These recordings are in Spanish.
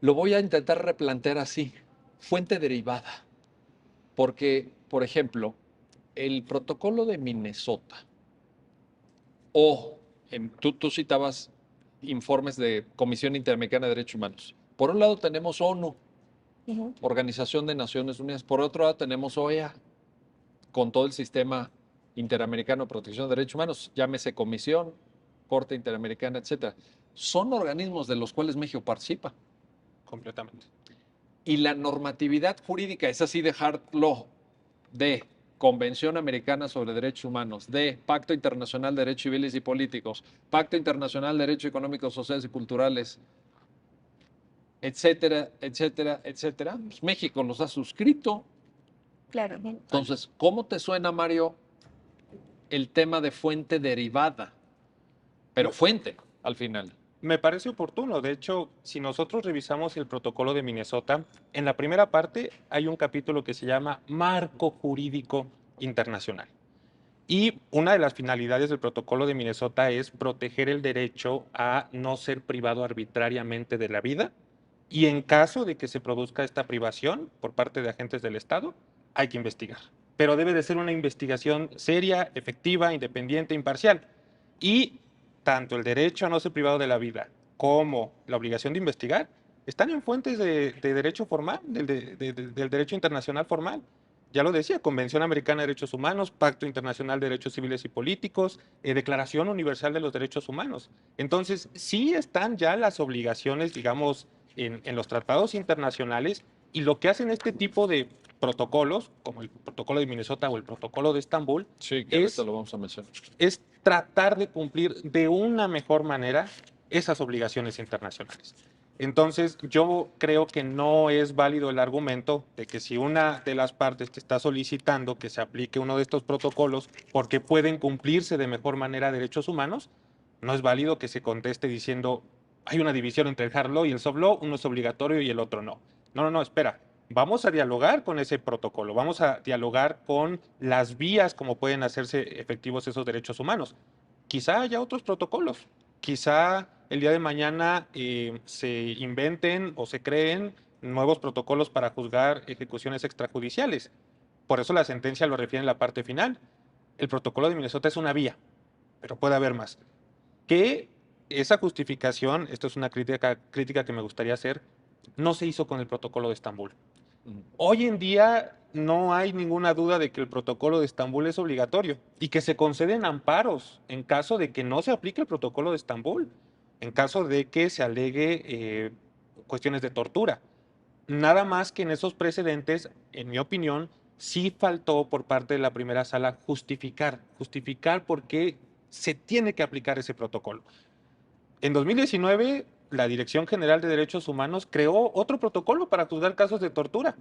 Lo voy a intentar replantear así, fuente derivada, porque, por ejemplo, el protocolo de Minnesota o tú citabas informes de Comisión Interamericana de Derechos Humanos. Por un lado tenemos ONU, Ujú. Organización de Naciones Unidas, por otro lado tenemos OEA, con todo el sistema interamericano de protección de derechos humanos, llámese Comisión, Corte Interamericana, etcétera. Son organismos de los cuales México participa. Completamente. Y la normatividad jurídica es así dejarlo de Convención Americana sobre Derechos Humanos, de Pacto Internacional de Derechos Civiles y Políticos, Pacto Internacional de Derechos Económicos, Sociales y Culturales, etcétera, etcétera, etcétera. Pues México los ha suscrito. Claro. Entonces, ¿cómo te suena, Mario, el tema de fuente derivada? Pero fuente, al final. Me parece oportuno. De hecho, si nosotros revisamos el protocolo de Minnesota, en la primera parte hay un capítulo que se llama Marco Jurídico Internacional. Y una de las finalidades del protocolo de Minnesota es proteger el derecho a no ser privado arbitrariamente de la vida. Y en caso de que se produzca esta privación por parte de agentes del Estado, hay que investigar. Pero debe de ser una investigación seria, efectiva, independiente, imparcial. Y tanto el derecho a no ser privado de la vida como la obligación de investigar están en fuentes de derecho formal, del derecho internacional formal. Ya lo decía, Convención Americana de Derechos Humanos, Pacto Internacional de Derechos Civiles y Políticos, Declaración Universal de los Derechos Humanos. Entonces, sí están ya las obligaciones, digamos, en los tratados internacionales, y lo que hacen este tipo de protocolos, como el protocolo de Minnesota o el protocolo de Estambul, Sí, que ahorita es lo vamos a mencionar. es tratar de cumplir de una mejor manera esas obligaciones internacionales. Entonces, yo creo que no es válido el argumento de que si una de las partes te está solicitando que se aplique uno de estos protocolos porque pueden cumplirse de mejor manera derechos humanos, no es válido que se conteste diciendo hay una división entre el hard law y el soft law, uno es obligatorio y el otro no. No, no, no, espera. Vamos a dialogar con ese protocolo, vamos a dialogar con las vías como pueden hacerse efectivos esos derechos humanos. Quizá haya otros protocolos, quizá el día de mañana se inventen o se creen nuevos protocolos para juzgar ejecuciones extrajudiciales. Por eso la sentencia lo refiere en la parte final. El protocolo de Minnesota es una vía, pero puede haber más. Que esa justificación, esto es una crítica que me gustaría hacer, no se hizo con el protocolo de Estambul. Hoy en día no hay ninguna duda de que el protocolo de Estambul es obligatorio y que se conceden amparos en caso de que no se aplique el protocolo de Estambul, en caso de que se alegue cuestiones de tortura. Nada más que en esos precedentes, en mi opinión, sí faltó por parte de la primera sala justificar por qué se tiene que aplicar ese protocolo. En 2019, la Dirección General de Derechos Humanos creó otro protocolo para juzgar casos de tortura.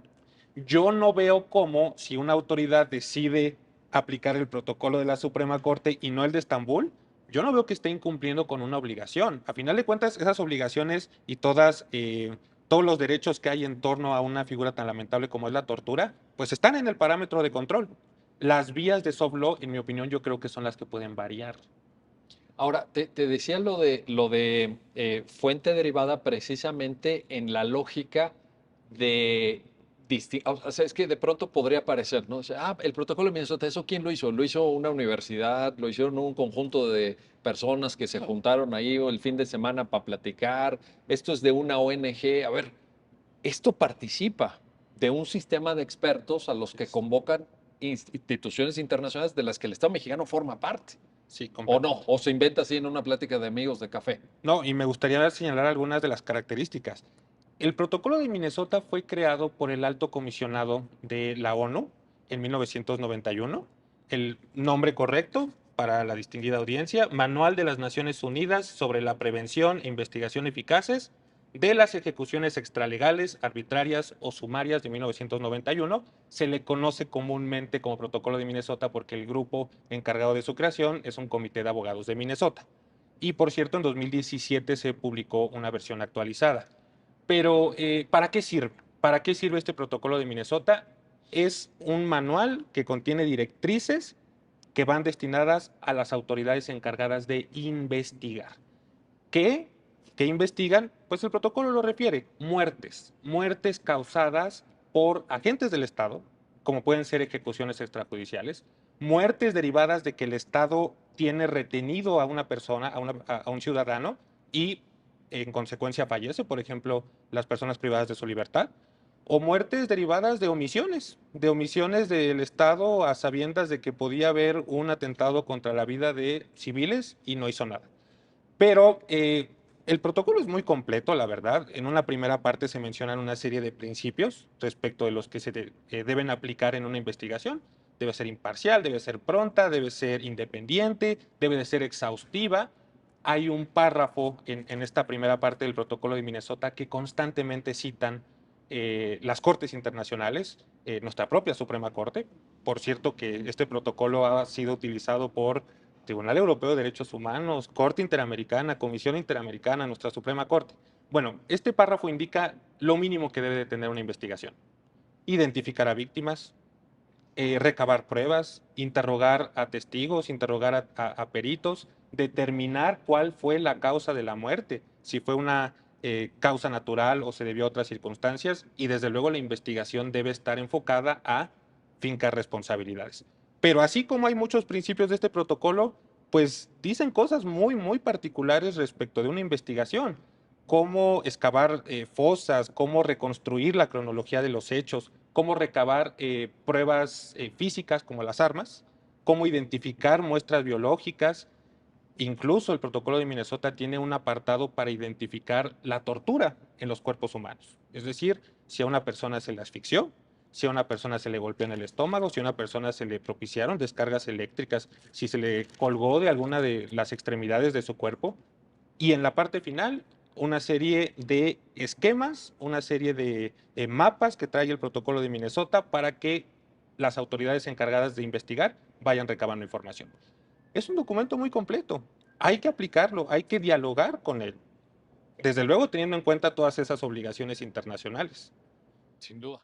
Yo no veo cómo, si una autoridad decide aplicar el protocolo de la Suprema Corte y no el de Estambul, yo no veo que esté incumpliendo con una obligación. A final de cuentas, esas obligaciones y todos los derechos que hay en torno a una figura tan lamentable como es la tortura, pues están en el parámetro de control. Las vías de soft law, en mi opinión, yo creo que son las que pueden variar. Ahora, te decía lo de fuente derivada precisamente en la lógica de o sea, es que de pronto podría parecer, ¿no? O sea, el protocolo de Minnesota, ¿eso quién lo hizo? Lo hizo una universidad, lo hicieron un conjunto de personas que se juntaron ahí el fin de semana para platicar. Esto es de una ONG. A ver, esto participa de un sistema de expertos a los que convocan instituciones internacionales de las que el Estado mexicano forma parte. Sí, O no, completamente. o se inventa así en una plática de amigos de café. No, y me gustaría señalar algunas de las características. El protocolo de Minnesota fue creado por el alto comisionado de la ONU en 1991. El nombre correcto para la distinguida audiencia, Manual de las Naciones Unidas sobre la prevención e investigación eficaces de las ejecuciones extralegales, arbitrarias o sumarias de 1991. Se le conoce comúnmente como Protocolo de Minnesota porque el grupo encargado de su creación es un comité de abogados de Minnesota. Y por cierto, en 2017 se publicó una versión actualizada. Pero, ¿para qué sirve? ¿Para qué sirve este protocolo de Minnesota? Es un manual que contiene directrices que van destinadas a las autoridades encargadas de investigar. ¿Qué que investigan, pues el protocolo lo refiere, muertes causadas por agentes del Estado, como pueden ser ejecuciones extrajudiciales, muertes derivadas de que el Estado tiene retenido a una persona, a un ciudadano, y en consecuencia fallece, por ejemplo, las personas privadas de su libertad, o muertes derivadas de omisiones del Estado a sabiendas de que podía haber un atentado contra la vida de civiles y no hizo nada. Pero el protocolo es muy completo, la verdad. En una primera parte se mencionan una serie de principios respecto de los que deben aplicar en una investigación. Debe ser imparcial, debe ser pronta, debe ser independiente, debe de ser exhaustiva. Hay un párrafo en esta primera parte del protocolo de Minnesota que constantemente citan las cortes internacionales, nuestra propia Suprema Corte. Por cierto que este protocolo ha sido utilizado por Tribunal Europeo de Derechos Humanos, Corte Interamericana, Comisión Interamericana, nuestra Suprema Corte. Bueno, este párrafo indica lo mínimo que debe de tener una investigación. Identificar a víctimas, recabar pruebas, interrogar a testigos, interrogar a peritos, determinar cuál fue la causa de la muerte, si fue una causa natural o se debió a otras circunstancias, y desde luego la investigación debe estar enfocada a fincar responsabilidades. Pero así como hay muchos principios de este protocolo, pues dicen cosas muy particulares respecto de una investigación, cómo excavar fosas, cómo reconstruir la cronología de los hechos, cómo recabar pruebas físicas como las armas, cómo identificar muestras biológicas. Incluso el protocolo de Minnesota tiene un apartado para identificar la tortura en los cuerpos humanos. Es decir, si a una persona se le asfixió, si a una persona se le golpeó en el estómago, si a una persona se le propiciaron descargas eléctricas, si se le colgó de alguna de las extremidades de su cuerpo. Y en la parte final, una serie de esquemas, una serie de mapas que trae el protocolo de Minnesota para que las autoridades encargadas de investigar vayan recabando información. Es un documento muy completo. Hay que aplicarlo, hay que dialogar con él. Desde luego teniendo en cuenta todas esas obligaciones internacionales. Sin duda.